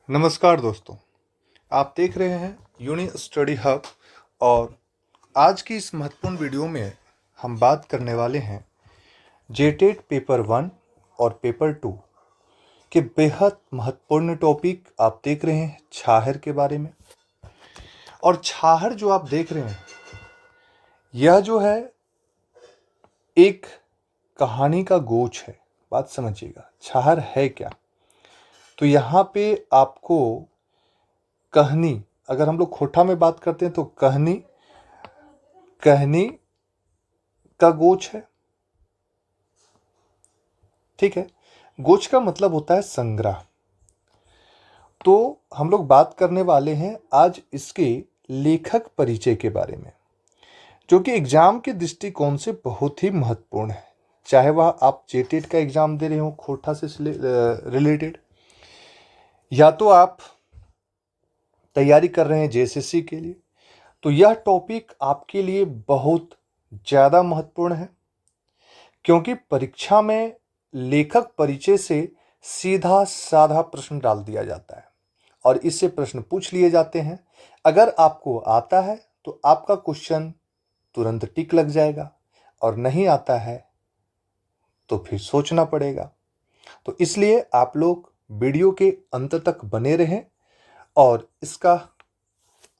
नमस्कार दोस्तों, आप देख रहे हैं यूनि स्टडी हब। और आज की इस महत्वपूर्ण वीडियो में हम बात करने वाले हैं जेटेट पेपर 1 और पेपर 2 के बेहद महत्वपूर्ण टॉपिक। आप देख रहे हैं छाहर के बारे में। और छाहर जो आप देख रहे हैं, यह जो है एक कहानी का गोच है। बात समझिएगा, छाहर है क्या। तो यहाँ पे आपको कहनी, अगर हम लोग खोटा में बात करते हैं तो कहनी कहनी का गोच है। ठीक है, गोच का मतलब होता है संग्रह। तो हम लोग बात करने वाले हैं आज इसके लेखक परिचय के बारे में, जो कि एग्जाम के दृष्टिकोण से बहुत ही महत्वपूर्ण है। चाहे वह आप जेटेट का एग्जाम दे रहे हो खोटा से रिलेटेड, या तो आप तैयारी कर रहे हैं जेएसएससी के लिए, तो यह टॉपिक आपके लिए बहुत ज़्यादा महत्वपूर्ण है। क्योंकि परीक्षा में लेखक परिचय से सीधा साधा प्रश्न डाल दिया जाता है और इससे प्रश्न पूछ लिए जाते हैं। अगर आपको आता है तो आपका क्वेश्चन तुरंत टिक लग जाएगा, और नहीं आता है तो फिर सोचना पड़ेगा। तो इसलिए आप लोग वीडियो के अंत तक बने रहें और इसका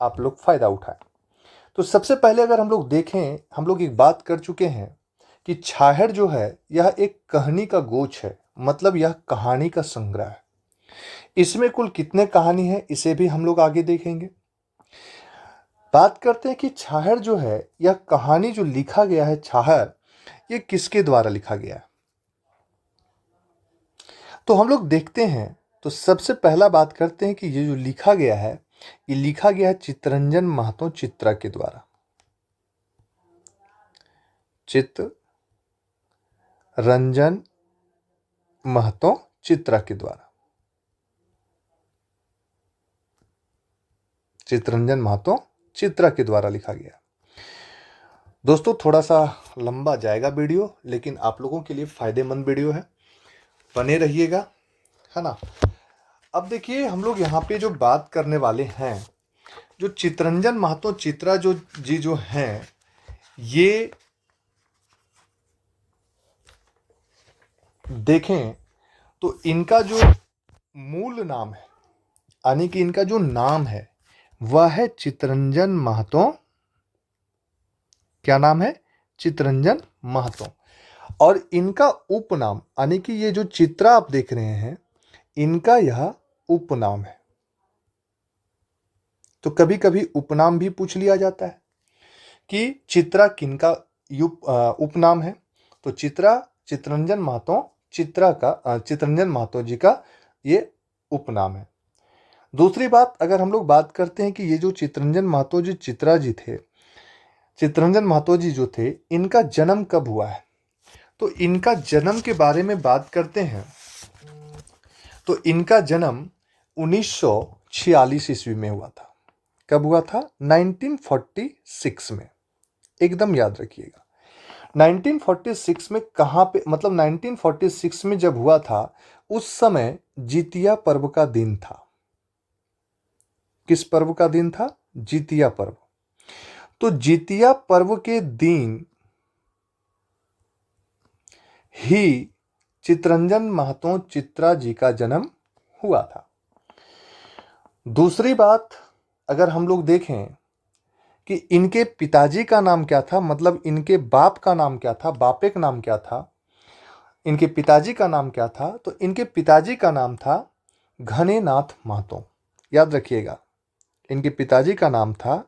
आप लोग फायदा उठाएं। तो सबसे पहले अगर हम लोग देखें, हम लोग एक बात कर चुके हैं कि छाहर जो है यह एक कहानी का गोच है, मतलब यह कहानी का संग्रह है। इसमें कुल कितने कहानी है इसे भी हम लोग आगे देखेंगे। बात करते हैं कि छाहर जो है, यह कहानी जो लिखा गया है छाहर, ये किसके द्वारा लिखा गया है। तो हम लोग देखते हैं, तो सबसे पहला बात करते हैं कि ये जो लिखा गया है, ये लिखा गया है चित्तरंजन महतो चित्रा के द्वारा। चित्तरंजन महतो चित्रा के द्वारा। चित्तरंजन महतो चित्रा के द्वारा लिखा गया। दोस्तों थोड़ा सा लंबा जाएगा वीडियो, लेकिन आप लोगों के लिए फायदेमंद वीडियो है, बने रहिएगा, है ना। अब देखिए, हम लोग यहाँ पे जो बात करने वाले हैं, जो चित्तरंजन महतो चित्रा जो हैं, ये देखें तो इनका जो मूल नाम है, यानी कि इनका जो नाम है वह है चित्तरंजन महतो। क्या नाम है? चित्तरंजन महतो। और इनका उपनाम, यानी कि ये जो चित्रा आप देख रहे हैं, इनका यह उपनाम है। तो कभी कभी उपनाम भी पूछ लिया जाता है कि चित्रा किनका उपनाम है। तो चित्रा चित्तरंजन महतो चित्तरंजन महतो जी का ये उपनाम है। दूसरी बात, अगर हम लोग बात करते हैं कि ये जो चित्तरंजन महतो जी चित्रा जी थे, चित्तरंजन महतो जी जो थे, इनका जन्म कब हुआ है। तो इनका जन्म के बारे में बात करते हैं, तो इनका जन्म 1946 ईस्वी में हुआ था। कब हुआ था? 1946 में। एकदम याद रखिएगा, 1946 में कहाँ पे, मतलब 1946 में जब हुआ था, उस समय जितिया पर्व का दिन था। किस पर्व का दिन था? जितिया पर्व। तो जितिया पर्व के दिन ही चित्तरंजन महतो चित्रा जी का जन्म हुआ था। दूसरी बात, अगर हम लोग देखें कि इनके पिताजी का नाम क्या था, मतलब इनके बाप का नाम क्या था, बापे का नाम क्या था, इनके पिताजी का नाम क्या था, तो इनके पिताजी का नाम था घनेनाथ महतो। याद रखिएगा, इनके पिताजी का नाम था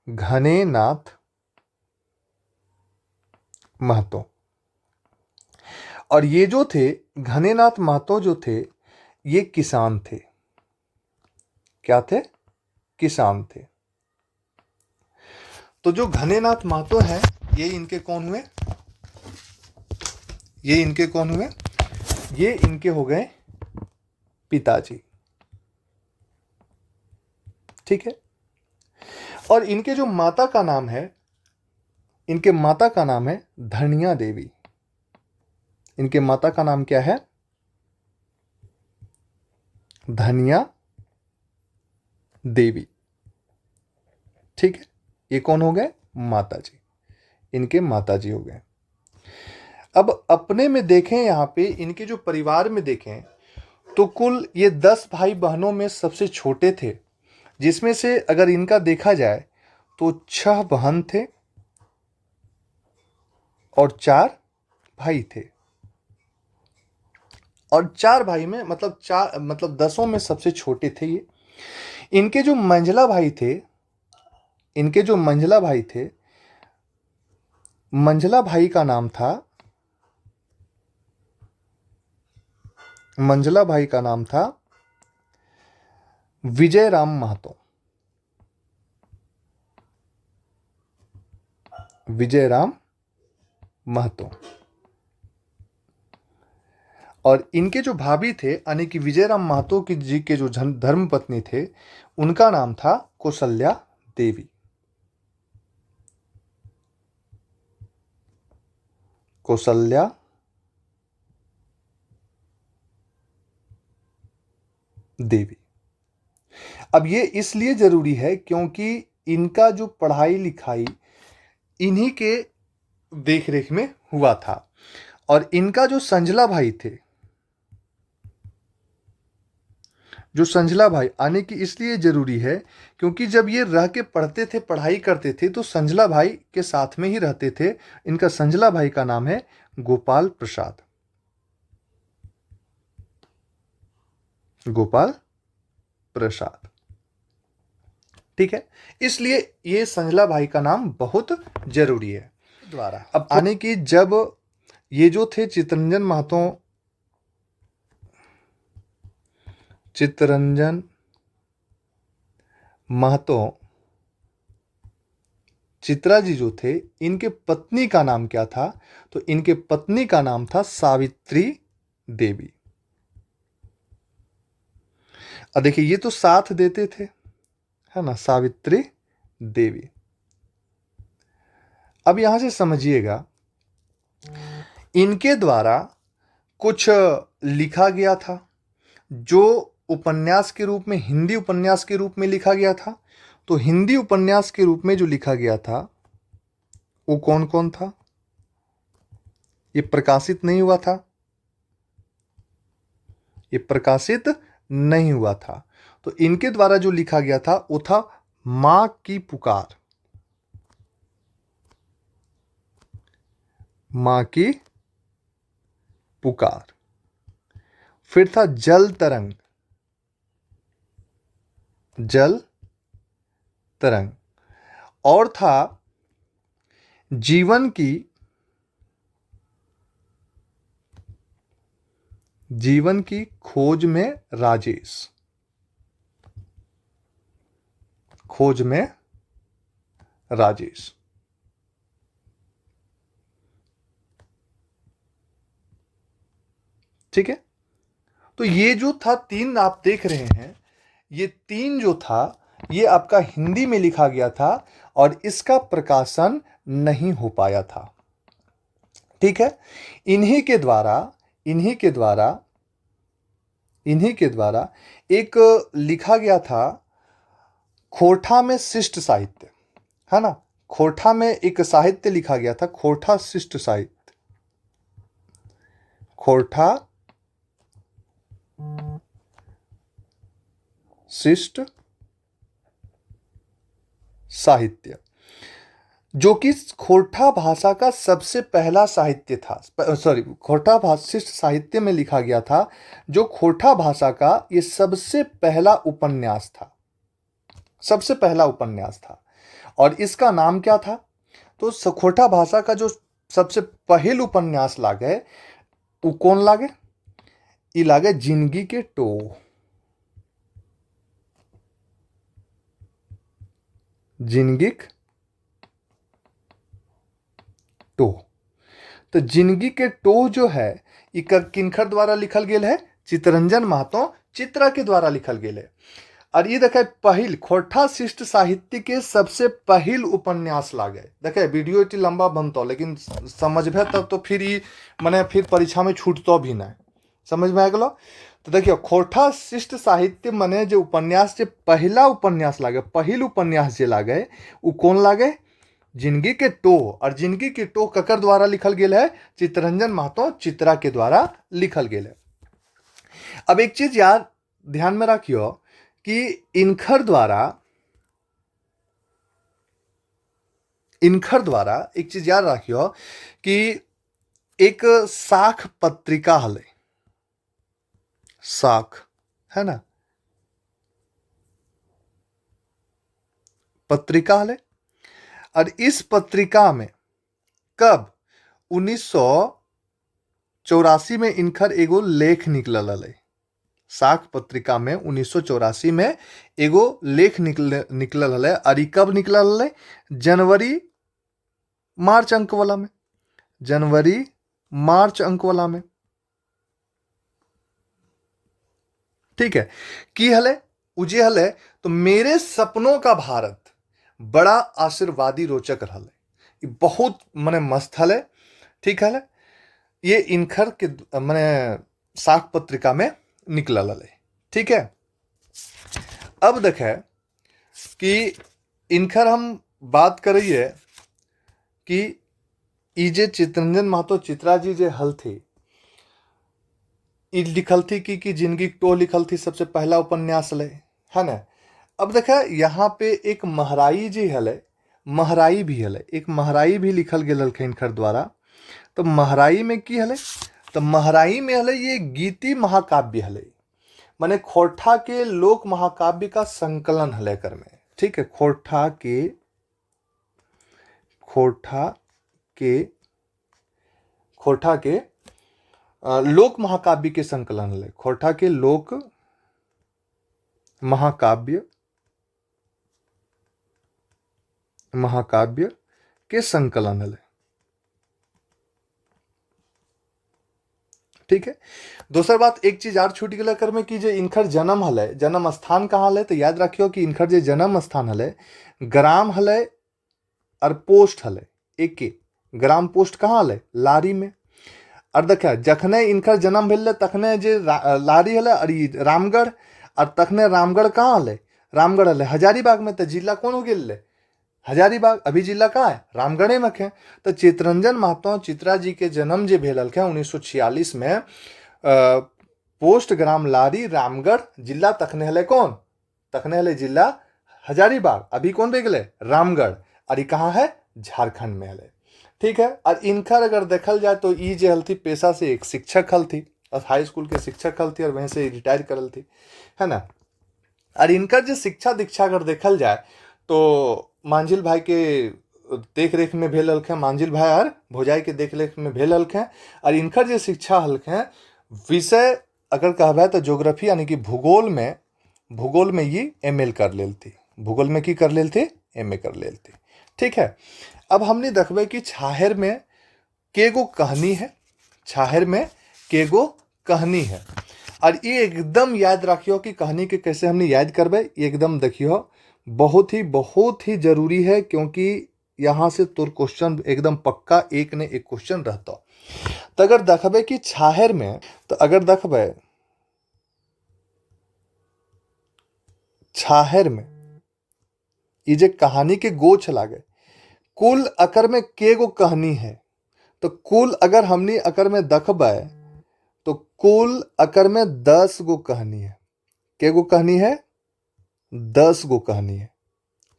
घनेनाथ महतो। और ये जो थे घनेनाथ महतो जो थे, ये किसान थे। क्या थे? किसान थे। तो जो घनेनाथ महतो हैं, ये इनके कौन हुए? ये इनके कौन हुए? ये इनके हो गए पिताजी। ठीक है। और इनके जो माता का नाम है, इनके माता का नाम है धनिया देवी। इनके माता का नाम क्या है? धनिया देवी। ठीक है, ये कौन हो गए? माता जी, इनके माता जी हो गए। अब अपने में देखें, यहां पे इनके जो परिवार में देखें तो कुल ये 10 भाई बहनों में सबसे छोटे थे, जिसमें से अगर इनका देखा जाए तो 6 बहन थे और 4 भाई थे। और 4 भाई में मतलब 10 में सबसे छोटे थे ये। इनके जो मंझला भाई थे, मंझला भाई का नाम था विजयराम महतो। विजयराम महतो। और इनके जो भाभी थे, यानी कि विजयराम महतो की जी के जो धर्म पत्नी थे, उनका नाम था कौशल्या देवी। कौशल्या देवी। अब ये इसलिए जरूरी है क्योंकि इनका जो पढ़ाई लिखाई इन्हीं के देखरेख में हुआ था। और इनका जो संजला भाई आने की इसलिए जरूरी है क्योंकि जब ये रह के पढ़ते थे, पढ़ाई करते थे, तो संजला भाई के साथ में ही रहते थे। इनका संजला भाई का नाम है गोपाल प्रसाद। गोपाल प्रसाद। ठीक है, इसलिए ये संजला भाई का नाम बहुत जरूरी है। द्वारा अब आने की, जब ये जो थे चित्तरंजन महतो चित्रा जी जो थे, इनके पत्नी का नाम क्या था? तो इनके पत्नी का नाम था सावित्री देवी। अब देखिए, ये तो साथ देते थे, है ना, सावित्री देवी। अब यहां से समझिएगा, इनके द्वारा कुछ लिखा गया था जो उपन्यास के रूप में, हिंदी उपन्यास के रूप में लिखा गया था। तो हिंदी उपन्यास के रूप में जो लिखा गया था वो कौन कौन था? ये प्रकाशित नहीं हुआ था, ये प्रकाशित नहीं हुआ था। तो इनके द्वारा जो लिखा गया था वो था मां की पुकार। मां की पुकार। फिर था जल तरंग। जल तरंग। और था जीवन की खोज में राजेश। खोज में राजेश। ठीक है, तो ये जो था 3 आप देख रहे हैं, ये 3 जो था ये आपका हिंदी में लिखा गया था और इसका प्रकाशन नहीं हो पाया था। ठीक है, इन्हीं के द्वारा एक लिखा गया था खोरठा में शिष्ट साहित्य, है ना। खोरठा में एक साहित्य लिखा गया था, खोरठा शिष्ट साहित्य। खोरठा शिष्ट साहित्य, जो कि खोरठा भाषा का सबसे पहला साहित्य था। खोरठा शिष्ट साहित्य में लिखा गया था, जो खोरठा भाषा का ये सबसे पहला उपन्यास था। सबसे पहला उपन्यास था। और इसका नाम क्या था? तो खोरठा भाषा का जो सबसे पहल उपन्यास लागे, वो कौन लागे? ये लागे जिंदगी के टो। जिंदगी टो। तो जिंदगी के टो जो है, ये किनखर द्वारा लिखल गेल है? चित्तरंजन महतो चित्रा के द्वारा लिखल गेल है। और ये देखे पहिल खोरठा शिष्ट साहित्य के सबसे पहिल उपन्यास लागे। देखे वीडियो इतनी लंबा बनता, लेकिन समझबे तब तो फिर ये मने फिर परीक्षा में छूटतो भी नहीं। समझ में आ गलो? तो देखियो खोरठा शिष्ट साहित्य मने जो उपन्यास जे पहला उपन्यास लागे, पहिल उपन्यास जे लागे वो कौन लागे? जिंदगी के टोह। और जिंदगी के टोह ककर द्वारा लिखल गेल है? चित्तरंजन महतो चित्रा के द्वारा लिखल गेल है। अब एक चीज याद ध्यान में रखियो कि इनखर द्वारा एक चीज याद रखियो कि एक साख पत्रिका हले, साख है ना, पत्रिका हले। और इस पत्रिका में कब 1984 में इनखर एगो लेख निकलल हले। साख पत्रिका में 1984 में एगो लेख निकलल हले। और कब निकलल हले? जनवरी मार्च अंक वाला में, जनवरी मार्च अंक वाला में। ठीक है, की हले उजे हले तो मेरे सपनों का भारत बड़ा आशीर्वादी रोचक हले, बहुत मने मस्त हले। ठीक है, ये इनखर के मने साख पत्रिका में निकलल हले। ठीक है, अब देखे कि इनखर हम बात करिए कि ई जे चित्तरंजन महतो चित्रा जी जे हल थी, ई लिखल थी कि जिंदगी टो लिखल थी, सबसे पहला उपन्यास हले, है ना। अब देखा यहाँ पे एक महराई जी हले, महराई भी हले, एक महराई भी लिखल गेल हलखे इनखर द्वारा। तो महराई में की हले? तो महराई में हले ये गीति महाकाव्य हले, माने खोरठा के लोक महाकाव्य का संकलन हले कर में। ठीक है, खोरठा के लोक महाकाव्य के संकलन हले, खोरठा के लोक महाकाव्य के संकलन हले। ठीक है, दूसरा बात एक चीज और छूट गया कर में कि जे इनखर जन्म हले, जन्म स्थान कहाँ हले? तो याद रखियो कि इनखर जे जन्म स्थान हले ग्राम हले और पोस्ट हले, एक ग्राम पोस्ट कहाँ हले? लारी में। और देखा जखने इनखर जन्म भेल तखने जे लारी हले और रामगढ़, और तखने रामगढ़ कहाँ हले? रामगढ़ हले हजारीबाग में। तो जिला कौन हो गए? हजारीबाग। अभी जिला कहाँ है? रामगढ़े में है। तो चित्तरंजन महतो चित्रा जी के जन्म जे भेल हलखे 1946 में पोस्ट ग्राम लारी रामगढ़, जिला तखने हले कौन? तखने हले जिला हजारीबाग। अभी कौन रह गए? रामगढ़। और ये कहाँ है? झारखंड में हले। ठीक है, और इनकर अगर देखल जाए तो ई जे हल थी पेशा से एक शिक्षक हल थी, हाई स्कूल के शिक्षक हल थी, और वहीं से रिटायर करल थी, है ना। और इनकर जो शिक्षा दीक्षा अगर देखल जाए तो मांझिल भाई के देख रेख में भेल हलखे, मांझिल भाई और भोजाई के देख रेख में भेल हलखे। और इनकर जो शिक्षा हलखे विषय अगर कहबे तो ज्योग्राफी यानी कि भूगोल में ये ML कर लेल थी, भूगोल में की कर लेल थी? MA कर लेल थी। ठीक है, अब हमने देखबे कि छाहर में केगो कहानी है, छाहर में केगो कहानी है। और ये एकदम याद रखियो कि कहानी के कैसे हमने याद करबे, एकदम देखियो बहुत ही जरूरी है, क्योंकि यहाँ से तोर क्वेश्चन एकदम पक्का एक ने एक क्वेश्चन रहता। तो अगर देखबे कि छाहर में, तो अगर देखबे छाहर में ये जे कहानी के गोछ लागे, कुल अकर में केगो कहानी है? तो कुल अगर हमनी अकर में देखबे तो कुल अकर में 10 गो कहानी है। केगो कहानी है? 10 गो कहानी है।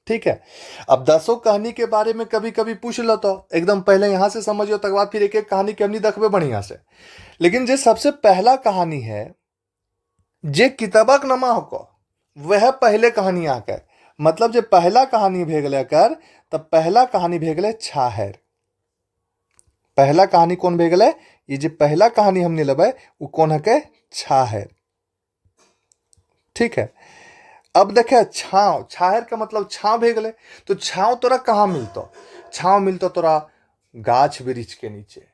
ठीक है, अब 10 कहानी के बारे में कभी कभी पूछ लो तो एकदम पहले यहां से समझियो, तक बाद फिर एक एक कहानी के हमनी देखबे बढ़िया से। लेकिन जे सबसे पहला कहानी है जे किताबक नमा होको वह पहले कहानी आके, मतलब जे पहला कहानी भेगले कर, तब पहला कहानी भेगले छाहर। पहला कहानी कौन भेगले? ये जे पहला कहानी हमने लेबे वो कौन है के? छाहर। ठीक है, अब देखे छाव, छाहर का मतलब छाव भेगले। तो छाव तोरा कहाँ मिलतो? छाव मिलतो तोरा गाछ वृक्ष के नीचे,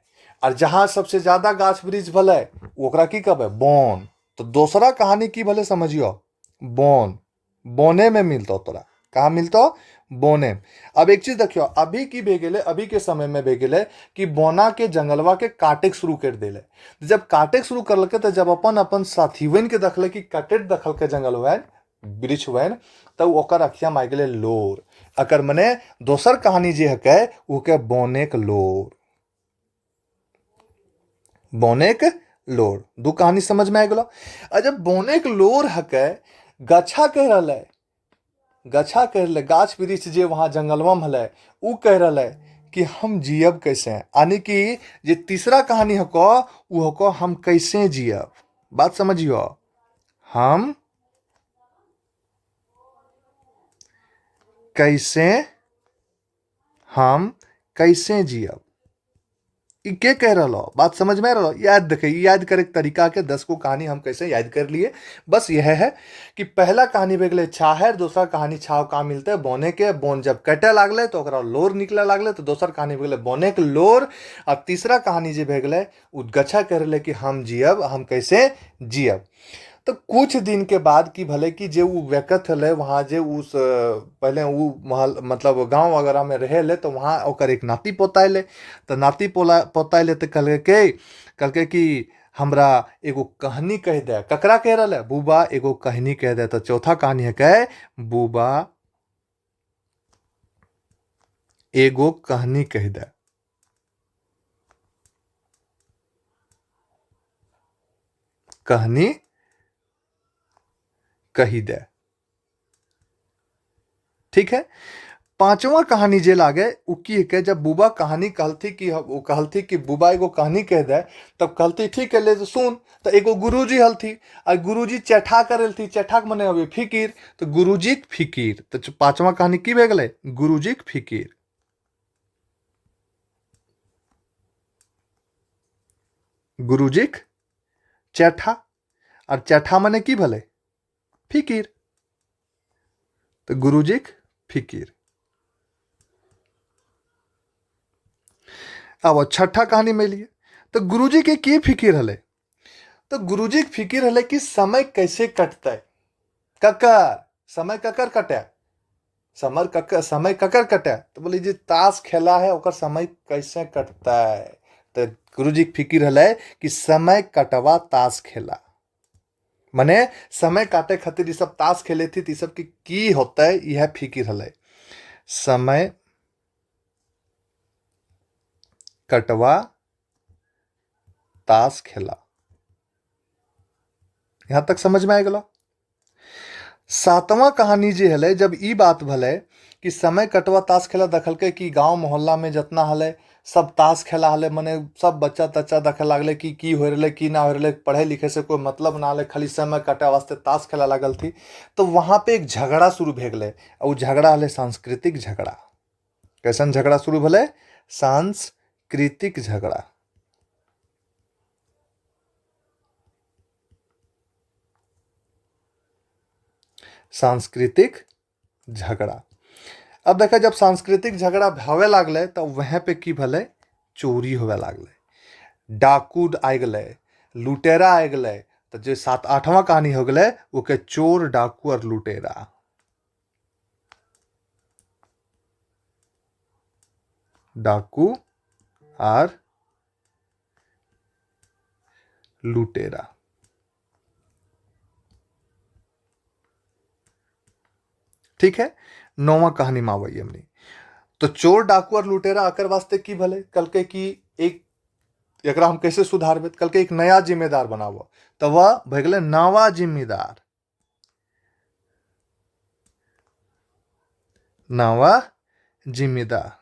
और जहां सबसे ज्यादा गाछ वृक्ष भले ओकरा की कहबे? बोन। तो दूसरा कहानी की भले समझियो? बोन। बोने में मिलतो तोरा, कहाँ मिलतो? बोने। अब एक चीज देखियो, अभी की भेगेले, अभी के समय में भेगेले कि बोना के जंगलवा के काटे के शुरू कर देले। जब काटे के शुरू करलके तो जब अपन अपन साथीवन के देखले कि कटे दखल के जंगल हुआ वृक्ष हुआ, तब ओकर अखिया में आ गेले लोर। अकर मने दोसर कहानी जे हके उ के बोने के लोर। बोने के लोर दू कहानी समझ में आ गेलो। आ जब बोने के लोर हके गच्छा कह रहले, गच्छा कह रहले, गाछ वृक्ष जे वहां जंगलवा में हले उ कह रहले कि हम जियब कैसे, यानी कि जे तीसरा कहानी हको उ हको हम कैसे जियब। बात समझियो, हम कैसे, हम कैसे जियब, ई के कह रहा बात समझ में आ रहा। याद देखे, याद करे तरीका के 10 को कहानी हम कैसे याद कर लिए। बस यह है कि पहला कहानी बेगले छाहर, दूसरा कहानी छाव का मिलते है बोने के। बोन जब कटे लागले तो ओकरा लोर निकले लागले, तो दोसर कहानी बेगले बोने के लोर। और तीसरा कहानी जे बेगले उ गच्छा कह रहे कि हम जियब, हम कैसे जियब। तो कुछ दिन के बाद की भले कि जे उ व्यक्त हले वहां जे उस पहले उ महल मतलब गांव वगैरह में रहे ले, तो वहां ओकर एक नाती पोताइले। तो नाती पोताइले तो कहलके कि हमरा एगो कहानी कह दे। ककरा कह रहा है? बुबा एगो कहानी कह दे। तो चौथा कहानी है कह, बुबा एगो कहानी कह दे। कहानी कही दे, ठीक है। पांचवा कहानी जे लागे उ की के, जब बुबा कहानी कहलथी कि वो कहलथी कि बुबा एगो कहानी कह दे, तब कहलथी ठीक है ले तो सुन। तो एगो गुरुजी हलथी, आ गुरुजी चैठा करेलथी। चैठा के मने अबे फिकीर, तो गुरुजी के फिकीर। तो पांचवा कहानी की भे गेलै? गुरुजी के फिकीर। गुरुजी के चैठा, और चैठा मने की भले? फिकीर। तो गुरुजी के फिकीर। अब छठा कहानी में लिए, तो गुरुजी के की फिकीर हले? तो गुरुजी के फिकीर हले कि समय कैसे कटता। ककर समय ककर कटे, समय ककर कटे। तो बोले जी ताश खेला है ओकर समय कैसे कटता है। तो गुरुजी के फिकीर हले कि समय कटवा ताश खेला। मने समय काटे खातिर ई सब ताश खेले थी, ई सब की होता है, यह फिकीर हले। समय कटवा ताश खेला। यहां तक समझ में आ गया। सातवां कहानी जे हले, जब ई बात भले कि समय कटवा ताश खेला, देखलके कि गांव मोहल्ला में जितना हले सब ताश खेला हले। मने सब बच्चा तच्चा देखे लागले कि की हो रहे की ना हो रहे, पढ़े लिखे से कोई मतलब ना हले, खाली समय कटे वास्ते ताश खेला लागल थी। तो वहां पे एक झगड़ा शुरू भे गेले, और उ झगड़ा हले सांस्कृतिक झगड़ा। कैसन झगड़ा शुरू भले? सांस्कृतिक झगड़ा। सांस्कृतिक झगड़ा। अब देखा, जब सांस्कृतिक झगड़ा होवे लागले तो वहां पे की भले? चोरी होवे लागले, डाकू आ गए, लुटेरा आ गए। तो जो सात आठवां कहानी हो गए वो के चोर डाकू और लुटेरा। डाकू और लुटेरा, ठीक है। नौवां कहानी में आवई हमने। तो चोर डाकू और लुटेरा आकर वास्ते की भले कल के कि एक एकरा हम कैसे सुधारबे, कल के एक नया जिम्मेदार बनाबो। तो वह भगले नवा जिम्मेदार, नवा जिम्मेदार।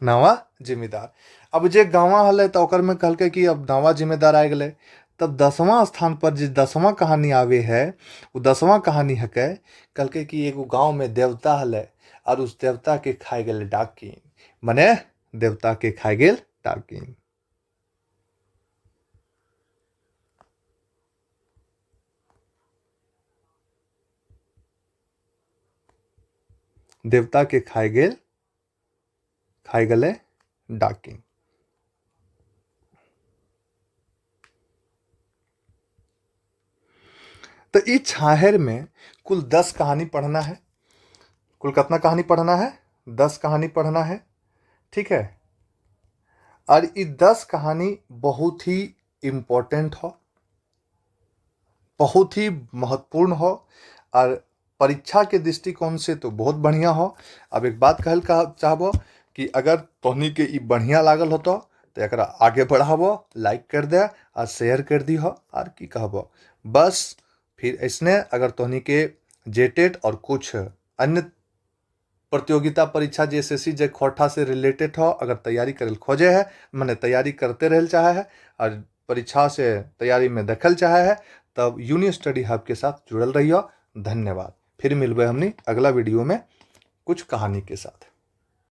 नवा जिम्मेदार। अब जे गाँव हले तो ओकर में कहलके कि अब नवा जिम्मेदार आ गए। तब 10वां स्थान पर जो 10वां कहानी आवे है, वो 10वां कहानी है के कहलके कि एगो गांव में देवता हले, और उस देवता के खाए गेल डाकिन। मने देवता के खाए गेल डाकिन। देवता के खाए गले डाकिन। तो इस छाहर में कुल 10 कहानी पढ़ना है। कुल कितना कहानी पढ़ना है? 10 कहानी पढ़ना है, ठीक है। और ये 10 कहानी बहुत ही इम्पोर्टेंट हो, बहुत ही महत्वपूर्ण हो, और परीक्षा के दृष्टिकोण से तो बहुत बढ़िया हो। अब एक बात कहल चाहबो कि अगर तोहनी के ई बढ़िया लागल हो तो एकरा आगे बढ़ाबो, लाइक कर दे और शेयर कर दी हो। और की कहबो, बस फिर इसने अगर तोहनी के जेटेट और कुछ अन्य प्रतियोगिता परीक्षा जैसे सी जे खोटा से रिलेटेड हो, अगर तैयारी करल खोजे है, मैंने तैयारी करते रहल चाहे है और परीक्षा से तैयारी में दखल चाहे है, तब यूनि स्टडी हब के साथ जुड़ल रहियो। धन्यवाद। फिर मिलबे हमनी अगला वीडियो में कुछ कहानी के साथ।